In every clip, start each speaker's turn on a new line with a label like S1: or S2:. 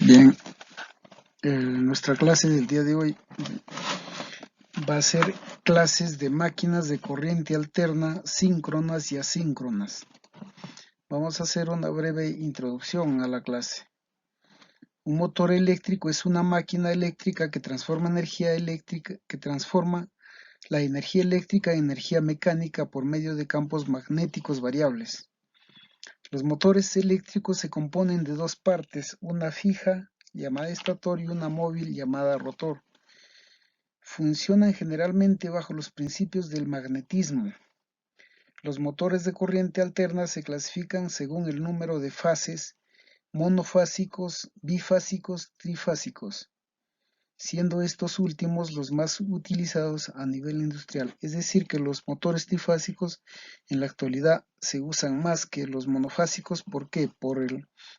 S1: Bien, nuestra clase del día de hoy va a ser clases de máquinas de corriente alterna, síncronas y asíncronas. Vamos a hacer una breve introducción a la clase. Un motor eléctrico es una máquina eléctrica que transforma la energía eléctrica en energía mecánica por medio de campos magnéticos variables. Los motores eléctricos se componen de dos partes, una fija llamada estator y una móvil llamada rotor. Funcionan generalmente bajo los principios del magnetismo. Los motores de corriente alterna se clasifican según el número de fases, monofásicos, bifásicos, trifásicos, siendo estos últimos los más utilizados a nivel industrial. Es decir, que los motores trifásicos en la actualidad se usan más que los monofásicos. ¿Por qué?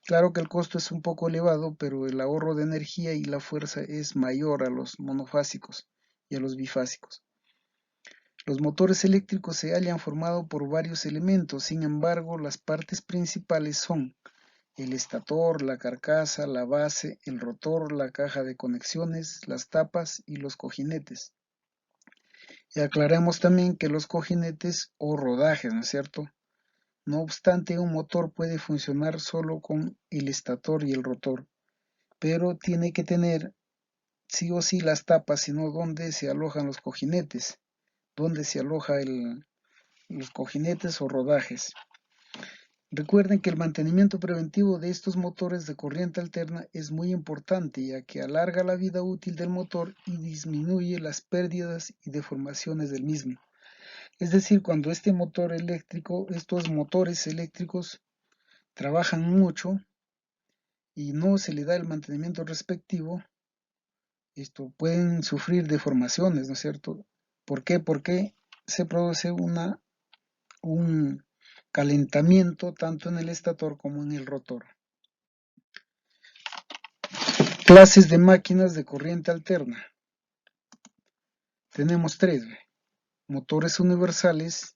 S1: Claro que el costo es un poco elevado, pero el ahorro de energía y la fuerza es mayor a los monofásicos y a los bifásicos. Los motores eléctricos se hallan formados por varios elementos, sin embargo, las partes principales son el estator, la carcasa, la base, el rotor, la caja de conexiones, las tapas y los cojinetes. Y aclaremos también que los cojinetes o rodajes, ¿no es cierto? No obstante, un motor puede funcionar solo con el estator y el rotor, pero tiene que tener sí o sí las tapas, sino donde se alojan los cojinetes, donde se alojan los cojinetes o rodajes. Recuerden que el mantenimiento preventivo de estos motores de corriente alterna es muy importante, ya que alarga la vida útil del motor y disminuye las pérdidas y deformaciones del mismo. Es decir, cuando estos motores eléctricos trabajan mucho y no se le da el mantenimiento respectivo, pueden sufrir deformaciones, ¿no es cierto? ¿Por qué? Porque se produce un calentamiento tanto en el estator como en el rotor. Clases de máquinas de corriente alterna. Tenemos tres. Motores universales.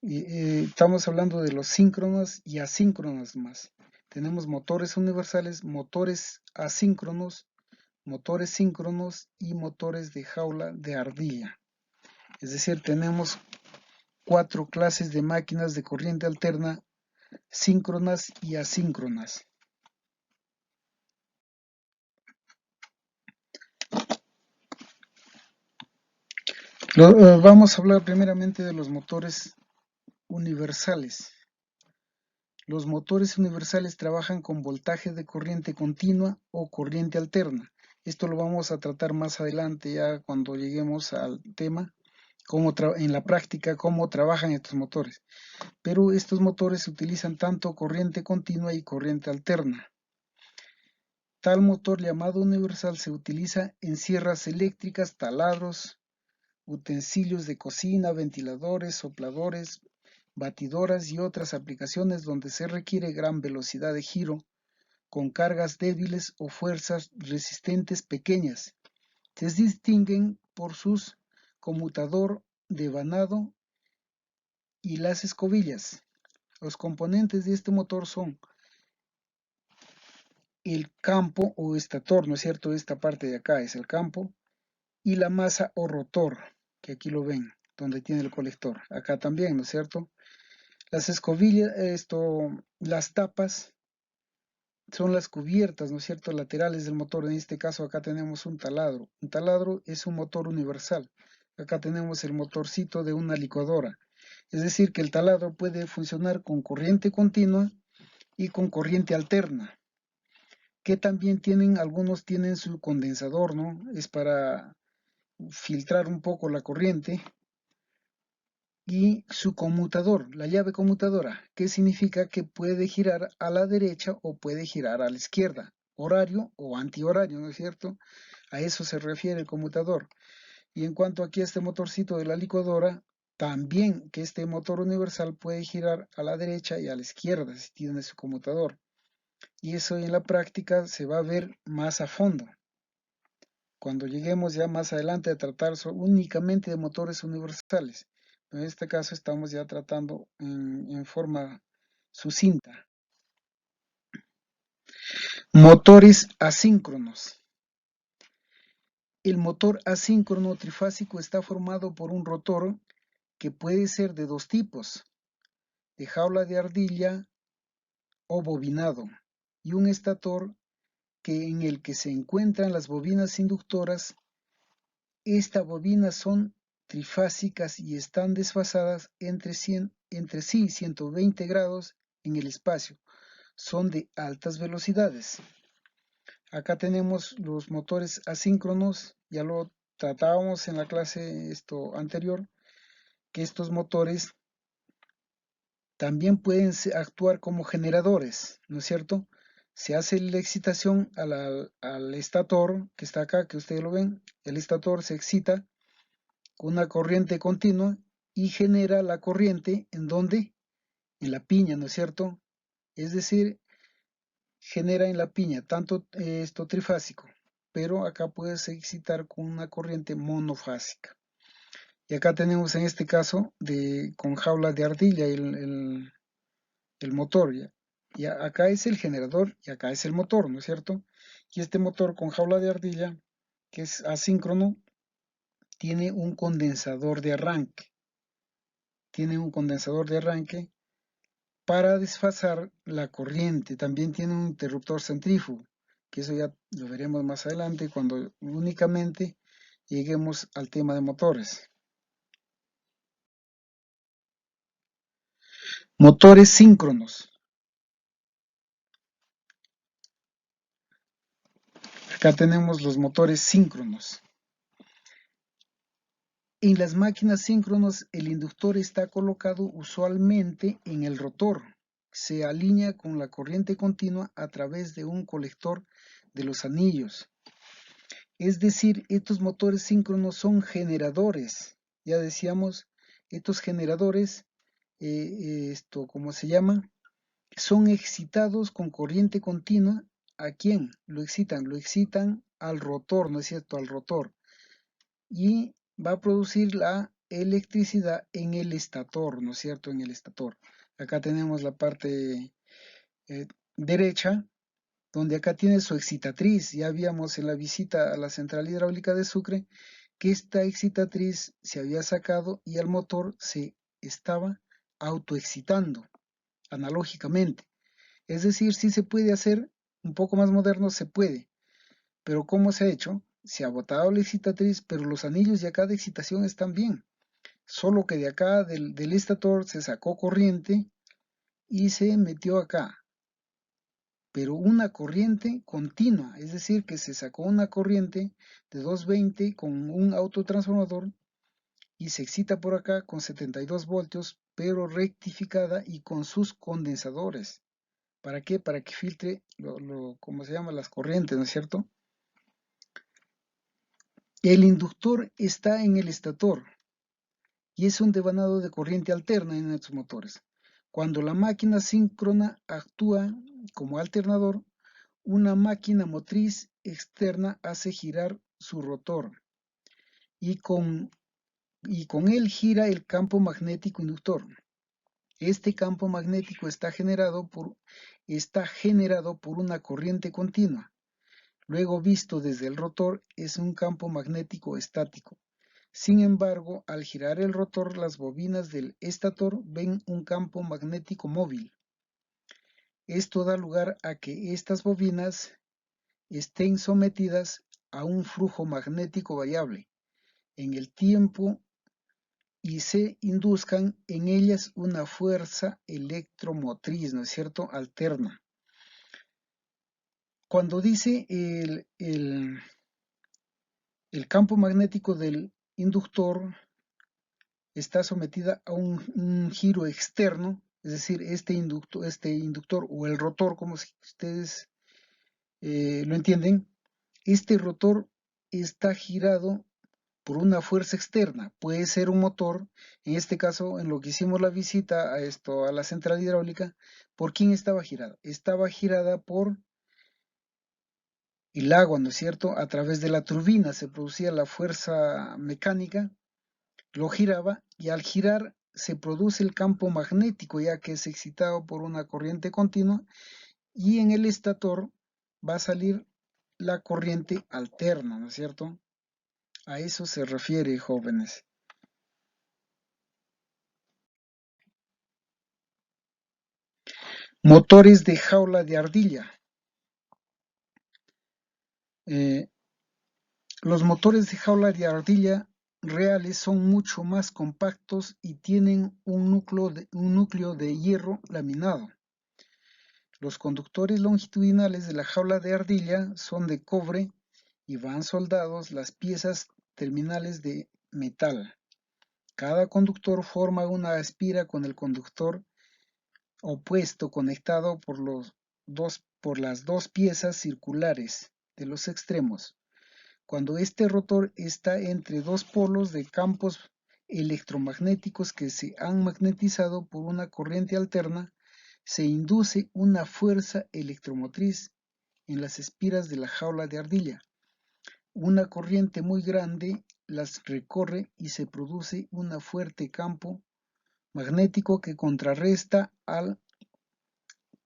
S1: Estamos hablando de los síncronos y asíncronos más. Tenemos motores universales, motores asíncronos, motores síncronos y motores de jaula de ardilla. Es decir, tenemos 4 clases de máquinas de corriente alterna, síncronas y asíncronas. Vamos a hablar primeramente de los motores universales. Los motores universales trabajan con voltaje de corriente continua o corriente alterna. Esto lo vamos a tratar más adelante, ya cuando lleguemos al tema, en la práctica, cómo trabajan estos motores. Pero estos motores utilizan tanto corriente continua y corriente alterna. Tal motor llamado universal se utiliza en sierras eléctricas, taladros, utensilios de cocina, ventiladores, sopladores, batidoras y otras aplicaciones donde se requiere gran velocidad de giro, con cargas débiles o fuerzas resistentes pequeñas. Se distinguen por sus conmutador de vanado y las escobillas. Los componentes de este motor son el campo o estator, ¿no es cierto? Esta parte de acá es el campo, y la masa o rotor, que aquí lo ven, donde tiene el colector. Acá también, ¿no es cierto? Las escobillas, las tapas son las cubiertas, ¿no es cierto?, laterales del motor. En este caso acá tenemos un taladro. Un taladro es un motor universal. Acá tenemos el motorcito de una licuadora. Es decir, que el taladro puede funcionar con corriente continua y con corriente alterna, que también algunos tienen su condensador, ¿no? Es para filtrar un poco la corriente. Y su conmutador, la llave conmutadora, que significa que puede girar a la derecha o puede girar a la izquierda, horario o antihorario, ¿no es cierto? A eso se refiere el conmutador. Y en cuanto aquí a este motorcito de la licuadora, también que este motor universal puede girar a la derecha y a la izquierda si tiene su conmutador. Y eso en la práctica se va a ver más a fondo, cuando lleguemos ya más adelante a tratar únicamente de motores universales. En este caso estamos ya tratando en forma sucinta. Motores asíncronos. El motor asíncrono trifásico está formado por un rotor que puede ser de dos tipos, de jaula de ardilla o bobinado, y un estator en el que se encuentran las bobinas inductoras. Estas bobinas son trifásicas y están desfasadas entre sí 120 grados en el espacio. Son de altas velocidades. Acá tenemos los motores asíncronos, ya lo tratábamos en la clase anterior, que estos motores también pueden actuar como generadores, ¿no es cierto? Se hace la excitación al estator, que está acá, que ustedes lo ven, el estator se excita con una corriente continua y genera la corriente ¿en dónde? En la piña, ¿no es cierto? Es decir, genera en la piña tanto esto trifásico, pero acá puedes excitar con una corriente monofásica. Y acá tenemos en este caso con jaula de ardilla el motor. Y acá es el generador y acá es el motor, ¿no es cierto? Y este motor con jaula de ardilla, que es asíncrono, tiene un condensador de arranque. Tiene un condensador de arranque para desfasar la corriente. También tiene un interruptor centrífugo, que eso ya lo veremos más adelante cuando únicamente lleguemos al tema de motores. Motores síncronos. Acá tenemos los motores síncronos. En las máquinas síncronos, el inductor está colocado usualmente en el rotor. Se alinea con la corriente continua a través de un colector de los anillos. Es decir, estos motores síncronos son generadores. Ya decíamos, estos generadores, ¿cómo se llama? Son excitados con corriente continua. ¿A quién lo excitan? Lo excitan al rotor, ¿no es cierto? Al rotor. Y va a producir la electricidad en el estator, ¿no es cierto? En el estator. Acá tenemos la parte derecha, donde acá tiene su excitatriz. Ya habíamos en la visita a la central hidráulica de Sucre que esta excitatriz se había sacado y el motor se estaba autoexcitando analógicamente. Es decir, sí se puede hacer, un poco más moderno se puede, pero ¿cómo se ha hecho? Se ha botado la excitatriz, pero los anillos de acá de excitación están bien. Solo que de acá del estator se sacó corriente y se metió acá. Pero una corriente continua, es decir, que se sacó una corriente de 220 con un autotransformador y se excita por acá con 72 voltios, pero rectificada y con sus condensadores. ¿Para qué? Para que filtre ¿cómo se llama? Las corrientes, ¿no es cierto? El inductor está en el estator y es un devanado de corriente alterna en estos motores. Cuando la máquina síncrona actúa como alternador, una máquina motriz externa hace girar su rotor y con él gira el campo magnético inductor. Este campo magnético está generado por una corriente continua. Luego visto desde el rotor es un campo magnético estático. Sin embargo, al girar el rotor, las bobinas del estator ven un campo magnético móvil. Esto da lugar a que estas bobinas estén sometidas a un flujo magnético variable en el tiempo y se induzcan en ellas una fuerza electromotriz, ¿no es cierto?, alterna. Cuando dice el campo magnético del inductor está sometida a un giro externo, es decir, este inductor o el rotor, como ustedes lo entienden, este rotor está girado por una fuerza externa. Puede ser un motor, en este caso, en lo que hicimos la visita a la central hidráulica, ¿por quién estaba girada? Estaba girada por el agua, ¿no es cierto? A través de la turbina se producía la fuerza mecánica, lo giraba y al girar se produce el campo magnético ya que es excitado por una corriente continua y en el estator va a salir la corriente alterna, ¿no es cierto? A eso se refiere, jóvenes. Motores de jaula de ardilla. Eh, los motores de jaula de ardilla reales son mucho más compactos y tienen un núcleo de hierro laminado. Los conductores longitudinales de la jaula de ardilla son de cobre y van soldados las piezas terminales de metal. Cada conductor forma una espira con el conductor opuesto conectado por las dos piezas circulares de los extremos. Cuando este rotor está entre dos polos de campos electromagnéticos que se han magnetizado por una corriente alterna, se induce una fuerza electromotriz en las espiras de la jaula de ardilla. Una corriente muy grande las recorre y se produce un fuerte campo magnético que contrarresta al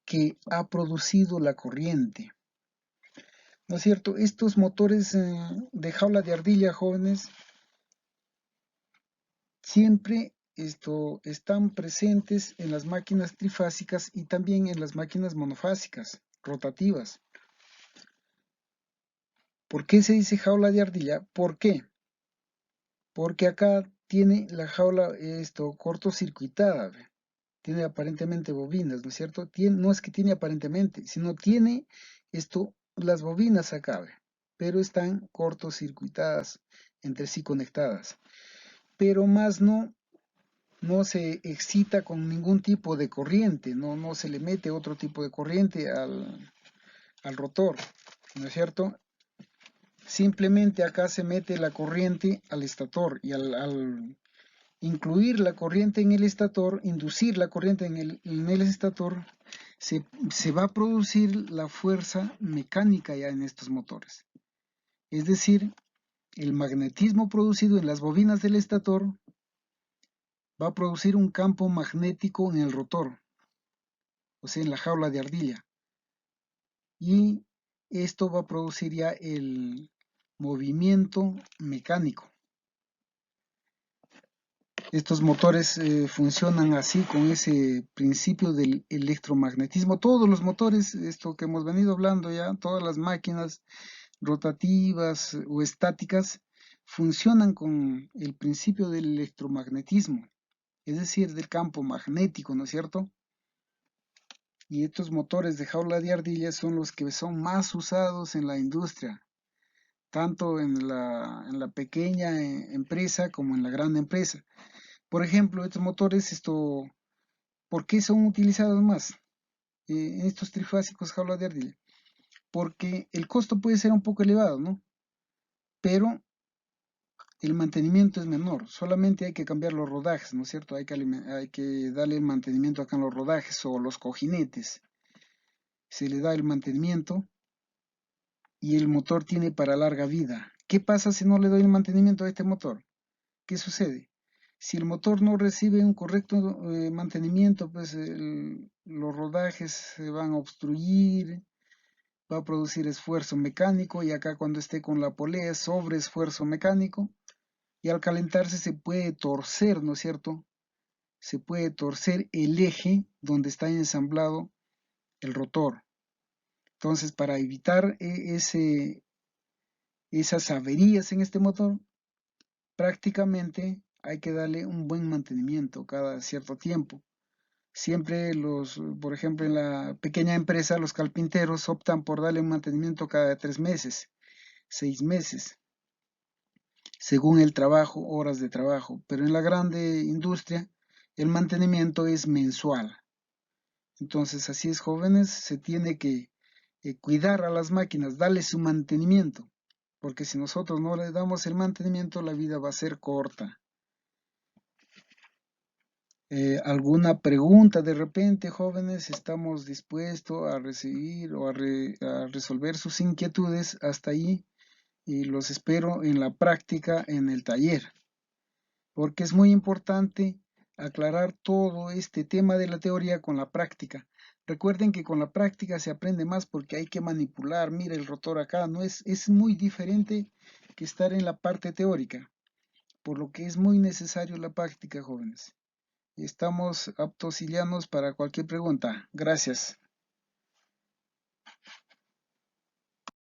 S1: que ha producido la corriente. ¿No es cierto? Estos motores de jaula de ardilla, jóvenes, siempre están presentes en las máquinas trifásicas y también en las máquinas monofásicas, rotativas. ¿Por qué se dice jaula de ardilla? ¿Por qué? Porque acá tiene la jaula cortocircuitada, tiene aparentemente bobinas, ¿no es cierto? No es que tiene aparentemente, sino tiene las bobinas acá, pero están cortocircuitadas, entre sí conectadas. Pero más no se excita con ningún tipo de corriente, no se le mete otro tipo de corriente al rotor, ¿no es cierto? Simplemente acá se mete la corriente al estator y al incluir la corriente en el estator, inducir la corriente en el estator, se va a producir la fuerza mecánica ya en estos motores. Es decir, el magnetismo producido en las bobinas del estator va a producir un campo magnético en el rotor, o sea, en la jaula de ardilla. Y esto va a producir ya el movimiento mecánico. Estos motores funcionan así con ese principio del electromagnetismo. Todos los motores, esto que hemos venido hablando ya, todas las máquinas rotativas o estáticas, funcionan con el principio del electromagnetismo, es decir, del campo magnético, ¿no es cierto? Y estos motores de jaula de ardilla son los que son más usados en la industria, tanto en la pequeña empresa como en la gran empresa. Por ejemplo, estos motores, ¿por qué son utilizados más en estos trifásicos jaula de ardilla? Porque el costo puede ser un poco elevado, ¿no? Pero el mantenimiento es menor, solamente hay que cambiar los rodajes, ¿no es cierto? Hay que darle el mantenimiento acá en los rodajes o los cojinetes. Se le da el mantenimiento y el motor tiene para larga vida. ¿Qué pasa si no le doy el mantenimiento a este motor? ¿Qué sucede? Si el motor no recibe un correcto mantenimiento, pues los rodajes se van a obstruir, va a producir esfuerzo mecánico y acá cuando esté con la polea sobre esfuerzo mecánico y al calentarse se puede torcer, ¿no es cierto? Se puede torcer el eje donde está ensamblado el rotor. Entonces, para evitar esas averías en este motor, prácticamente hay que darle un buen mantenimiento cada cierto tiempo. Siempre por ejemplo, en la pequeña empresa, los carpinteros optan por darle un mantenimiento cada 3 meses, 6 meses, según el trabajo, horas de trabajo. Pero en la grande industria, el mantenimiento es mensual. Entonces, así es, jóvenes, se tiene que cuidar a las máquinas, darle su mantenimiento, porque si nosotros no le damos el mantenimiento, la vida va a ser corta. ¿Alguna pregunta de repente, jóvenes? Estamos dispuestos a recibir o a resolver sus inquietudes hasta ahí y los espero en la práctica en el taller, porque es muy importante aclarar todo este tema de la teoría con la práctica. Recuerden que con la práctica se aprende más porque hay que manipular. Mira el rotor acá, no es muy diferente que estar en la parte teórica, por lo que es muy necesario la práctica, jóvenes. Estamos aptos y llanos para cualquier pregunta. Gracias.